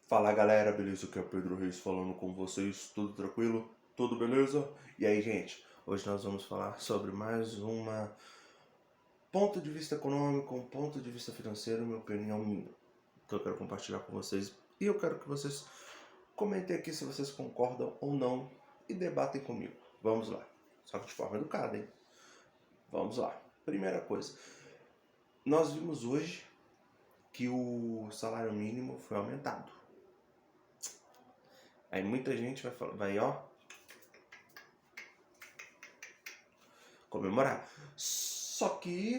Fala galera, beleza? Aqui é o Pedro Reis falando com vocês, tudo tranquilo? Tudo beleza? E aí, gente, hoje nós vamos falar sobre mais uma ponto de vista econômico, um ponto de vista financeiro, minha opinião minha, que eu quero compartilhar com vocês. E eu quero que vocês comentem aqui se vocês concordam ou não e debatem comigo. Vamos lá. Só que de forma educada, hein? Vamos lá. Primeira coisa, nós vimos hoje que o salário mínimo foi aumentado. Aí muita gente vai falar, comemorar. Só que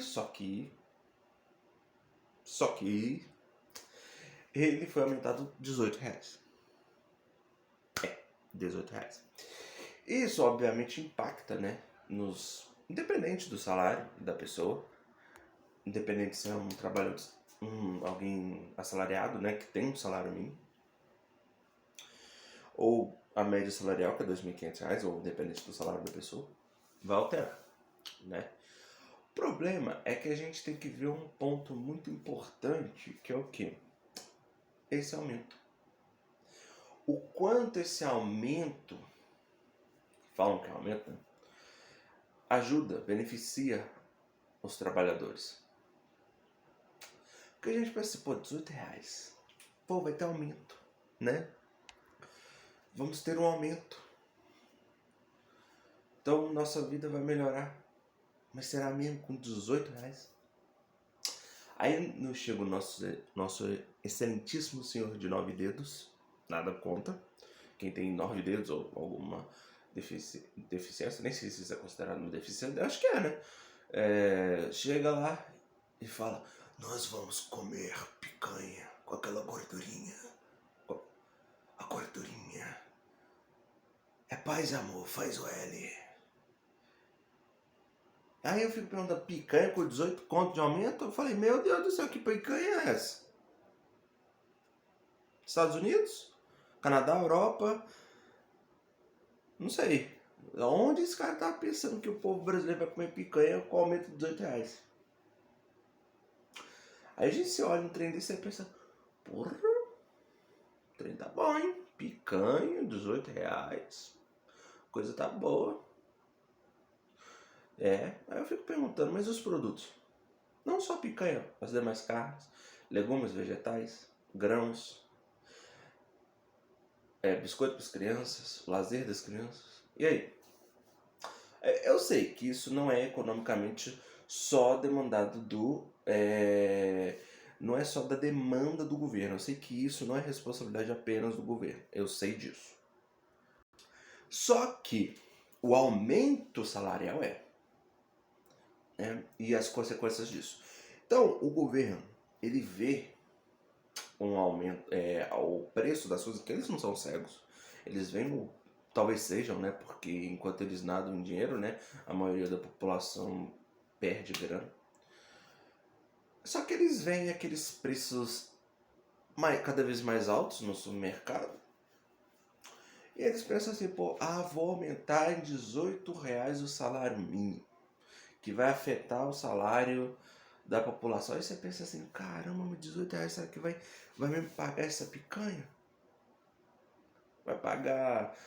ele foi aumentado R$18. 18 reais. Isso obviamente impacta, né? Independente do salário da pessoa, independente se é um trabalhador, alguém assalariado, né? Que tem um salário mínimo, ou a média salarial, que é R$2.500, ou independente do salário da pessoa, vai alterar, né? O problema é que a gente tem que ver um ponto muito importante, que é o quê? Esse aumento. O quanto esse aumento, falam que aumenta, ajuda, beneficia os trabalhadores. Porque a gente pensa, pô, R$18, pô, vai ter aumento, né? Vamos ter um aumento. Então nossa vida vai melhorar. Mas será mesmo com R$18? Aí nos chega o nosso excelentíssimo senhor de 9 dedos, nada conta. Quem tem 9 dedos ou alguma deficiência, nem sei se isso é considerado uma deficiência, acho que é, né? Chega lá e fala, nós vamos comer picanha com aquela gordurinha. A gordurinha. É paz e amor, faz o L. Aí eu fico perguntando, picanha com 18 conto de aumento? Eu falei, meu Deus do céu, que picanha é essa? Estados Unidos? Canadá, Europa? Não sei. Onde esse cara tá pensando que o povo brasileiro vai comer picanha com aumento de R$18? Aí a gente se olha no trem desse e pensa, porra, o trem tá bom, hein? Picanha, R$18. Coisa tá boa. Aí eu fico perguntando, mas os produtos? Não só picanha, as demais carnes, legumes, vegetais, grãos, biscoito para as crianças, lazer das crianças. E aí? Eu sei que isso não é economicamente só demandado não é só da demanda do governo. Eu sei que isso não é responsabilidade apenas do governo. Eu sei disso. Só que o aumento salarial né? E as consequências disso. Então, o governo, ele vê um aumento, o preço das coisas, que eles não são cegos, eles veem, talvez sejam, né? Porque enquanto eles nadam em dinheiro, né? A maioria da população perde grana. Só que eles veem aqueles preços cada vez mais altos no supermercado. E eles pensam assim, pô, vou aumentar em R$18 o salário mínimo, que vai afetar o salário da população. Aí você pensa assim, caramba, mas R$18, será que vai me pagar essa picanha? Vai pagar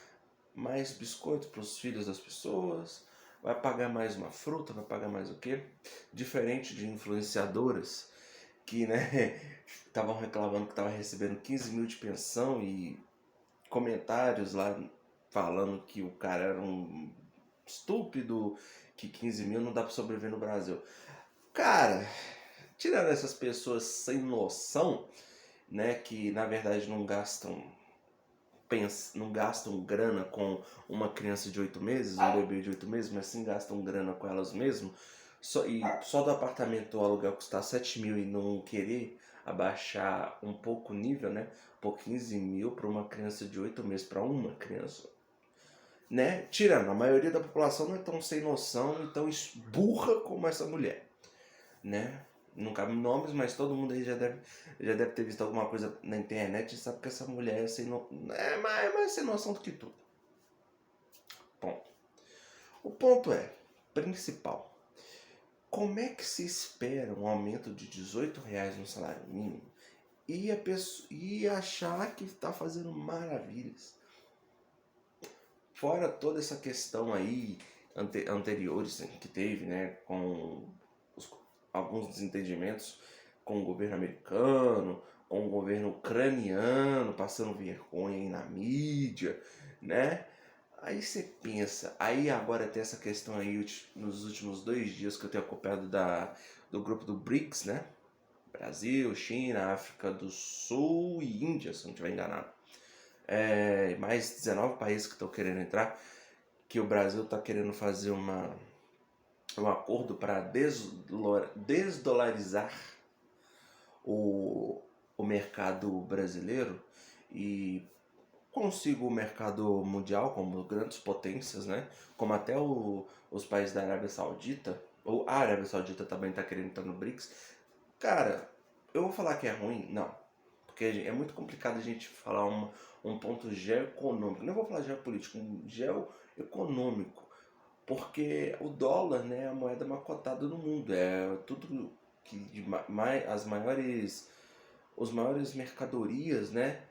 mais biscoito para os filhos das pessoas? Vai pagar mais uma fruta? Vai pagar mais o quê? Diferente de influenciadoras que, né, estavam reclamando que estavam recebendo 15 mil de pensão e comentários lá falando que o cara era um estúpido, que 15 mil não dá para sobreviver no Brasil. Cara, tirando essas pessoas sem noção, né, que na verdade não gastam grana com uma criança de 8 meses, um bebê de 8 meses, mas sim gastam grana com elas mesmas. Só do apartamento o aluguel custar 7 mil e não querer abaixar um pouco o nível, né? Por 15 mil para uma criança de 8 meses, para uma criança. Né? Tirando, a maioria da população não é tão sem noção e tão burra como essa mulher. Né? Não cabe nomes, mas todo mundo aí já deve ter visto alguma coisa na internet e sabe que essa mulher é mais sem noção do que tudo. Ponto. O ponto principal, como é que se espera um aumento de R$18 no salário mínimo e achar que está fazendo maravilhas. Fora toda essa questão aí anteriores que teve, né, com alguns desentendimentos com o governo americano, com o governo ucraniano, passando vergonha aí na mídia, né? Aí você pensa, aí agora tem essa questão aí nos últimos 2 dias que eu tenho acompanhado do grupo do BRICS, né? Brasil, China, África do Sul e Índia, se não estiver enganado. Mais 19 países que estão querendo entrar, que o Brasil está querendo fazer um acordo para desdolarizar o mercado brasileiro e consigo o mercado mundial, como grandes potências, né? Como até os países da Arábia Saudita, ou a Arábia Saudita também está querendo estar no BRICS. Cara, eu vou falar que é ruim? Não. Porque é muito complicado a gente falar um ponto geoeconômico. Não vou falar geopolítico, um geoeconômico. Porque o dólar, né, é a moeda mais cotada no mundo. É tudo que os maiores mercadorias, né,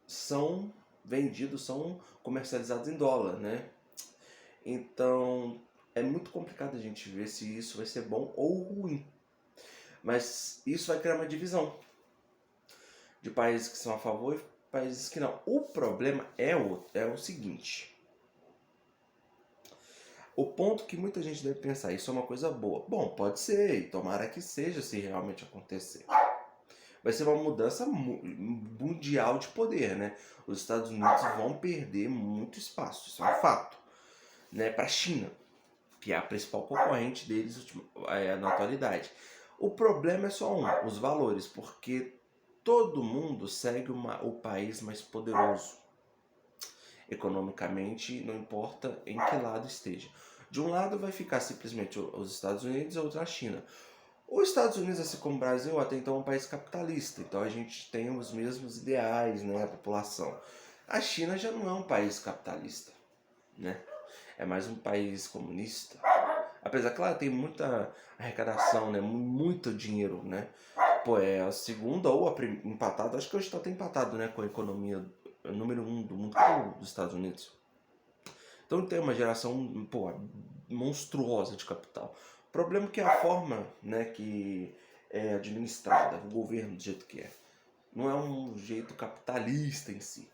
são vendidos, são comercializados em dólar, né? Então é muito complicado a gente ver se isso vai ser bom ou ruim. Mas isso vai criar uma divisão de países que são a favor e países que não. O problema é o seguinte. O ponto que muita gente deve pensar, isso é uma coisa boa. Bom, pode ser, e tomara que seja se realmente acontecer. Vai ser uma mudança mundial de poder, né? Os Estados Unidos vão perder muito espaço, isso é um fato, né? Para a China, que é a principal concorrente deles na atualidade. O problema é só os valores, porque todo mundo segue o país mais poderoso economicamente, não importa em que lado esteja. De um lado vai ficar simplesmente os Estados Unidos e outro a China. Os Estados Unidos, assim como o Brasil, até então é um país capitalista, então a gente tem os mesmos ideais, né, a população. A China já não é um país capitalista, né? É mais um país comunista. Apesar que lá tem muita arrecadação, né, muito dinheiro, né? Pô, é a segunda ou empatada, acho que hoje está até empatado, né, com a economia número 1 do mundo, que é os Estados Unidos. Então tem uma geração, pô, monstruosa de capital. O problema é que a forma, né, que é administrada, o governo do jeito que é, não é um jeito capitalista em si.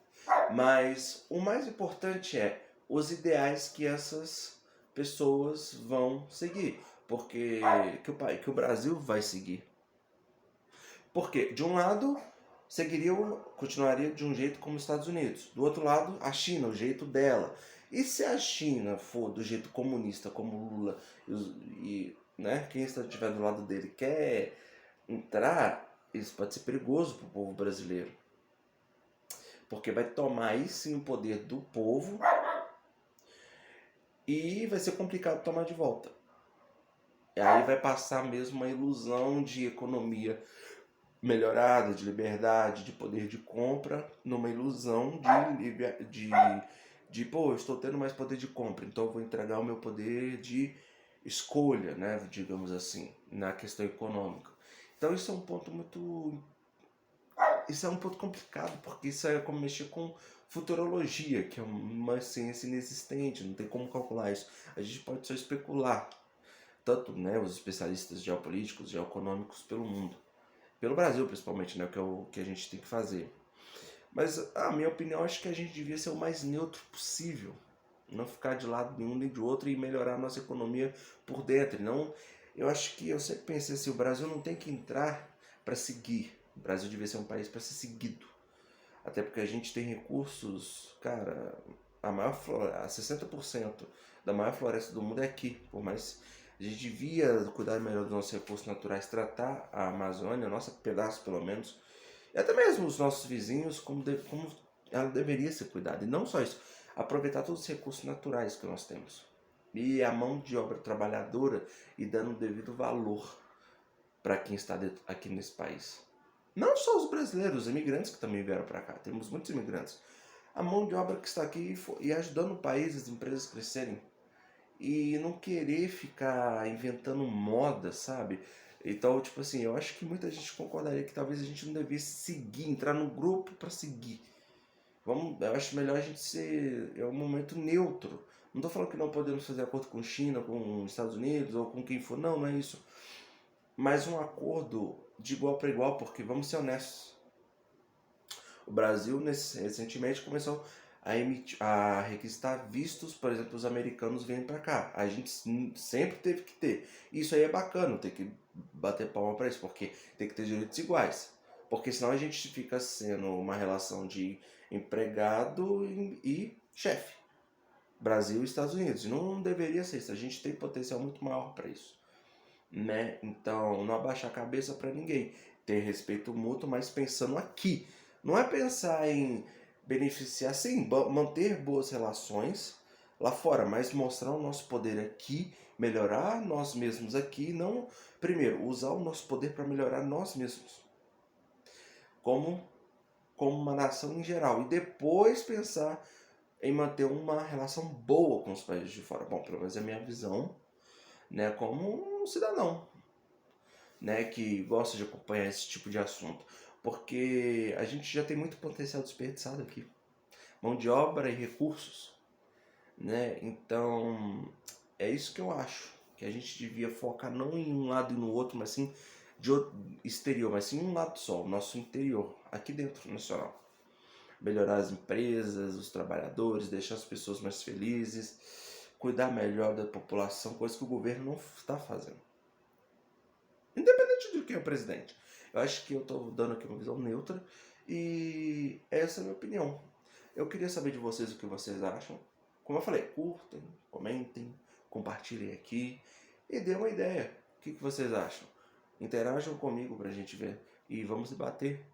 Mas o mais importante é os ideais que essas pessoas vão seguir. Porque que o Brasil vai seguir. Porque, de um lado, continuaria de um jeito como os Estados Unidos. Do outro lado, a China, o jeito dela. E se a China for do jeito comunista, como Lula né, quem estiver do lado dele quer entrar, isso pode ser perigoso para o povo brasileiro. Porque vai tomar aí sim o poder do povo e vai ser complicado tomar de volta. E aí vai passar mesmo uma ilusão de economia melhorada, de liberdade, de poder de compra, numa ilusão pô, eu estou tendo mais poder de compra, então eu vou entregar o meu poder de escolha, né, digamos assim, na questão econômica. Então isso é um ponto isso é um ponto complicado, porque isso é como mexer com futurologia, que é uma ciência inexistente, não tem como calcular isso. A gente pode só especular, tanto, né, os especialistas geopolíticos, geoeconômicos pelo mundo. Pelo Brasil, principalmente, né? Que é o que a gente tem que fazer. Mas, a minha opinião, acho que a gente devia ser o mais neutro possível. Não ficar de lado nenhum nem de outro e melhorar a nossa economia por dentro. Não, eu sempre pensei assim, o Brasil não tem que entrar para seguir. O Brasil devia ser um país para ser seguido. Até porque a gente tem recursos, cara, a 60% da maior floresta do mundo é aqui. Por mais a gente devia cuidar melhor dos nossos recursos naturais, tratar a Amazônia, nosso pedaço pelo menos, e até mesmo os nossos vizinhos, como ela deveria ser cuidada. E não só isso, aproveitar todos os recursos naturais que nós temos. E a mão de obra trabalhadora e dando o devido valor para quem está aqui nesse país. Não só os brasileiros, os imigrantes que também vieram para cá, temos muitos imigrantes. A mão de obra que está aqui e ajudando o país, as empresas crescerem. E não querer ficar inventando moda, sabe? Então, tipo assim, eu acho que muita gente concordaria que talvez a gente não devesse seguir, entrar no grupo para seguir. Eu acho melhor a gente ser um momento neutro. Não tô falando que não podemos fazer acordo com China, com Estados Unidos ou com quem for, não, não é isso. Mas um acordo de igual para igual, porque vamos ser honestos. O Brasil recentemente começou a requisitar vistos, por exemplo, os americanos vêm para cá. A gente sempre teve que ter. Isso aí é bacana, tem que bater palma para isso, porque tem que ter direitos iguais. Porque senão a gente fica sendo uma relação de empregado e chefe. Brasil e Estados Unidos. E não deveria ser isso. A gente tem potencial muito maior para isso. Né? Então, não abaixar a cabeça para ninguém. Ter respeito mútuo, mas pensando aqui. Não é pensar em beneficiar, sim, manter boas relações lá fora, mas mostrar o nosso poder aqui, melhorar nós mesmos aqui, não, primeiro, usar o nosso poder para melhorar nós mesmos, como, como uma nação em geral, e depois pensar em manter uma relação boa com os países de fora. Bom, pelo menos é a minha visão, né, como um cidadão, né, que gosta de acompanhar esse tipo de assunto, porque a gente já tem muito potencial desperdiçado aqui, mão de obra e recursos, né? Então é isso que eu acho, que a gente devia focar não em um lado e no outro, mas sim de outro, exterior, mas sim em um lado só, o nosso interior, aqui dentro nacional. Melhorar as empresas, os trabalhadores, deixar as pessoas mais felizes, cuidar melhor da população, coisa que o governo não está fazendo. Independente de quem é o presidente. Eu acho que eu estou dando aqui uma visão neutra e essa é a minha opinião. Eu queria saber de vocês o que vocês acham. Como eu falei, curtem, comentem, compartilhem aqui e dê uma ideia. O que vocês acham? Interajam comigo pra gente ver e vamos debater.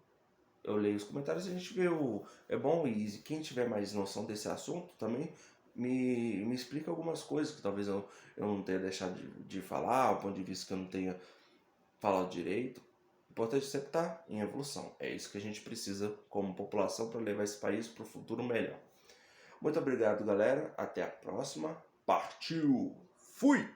Eu leio os comentários e a gente vê o... É bom, e quem tiver mais noção desse assunto também me explica algumas coisas que talvez eu não tenha deixado de falar, um ponto de vista que eu não tenha falar direito. O importante é sempre estar em evolução. É isso que a gente precisa como população para levar esse país para o futuro melhor. Muito obrigado, galera. Até a próxima. Partiu! Fui!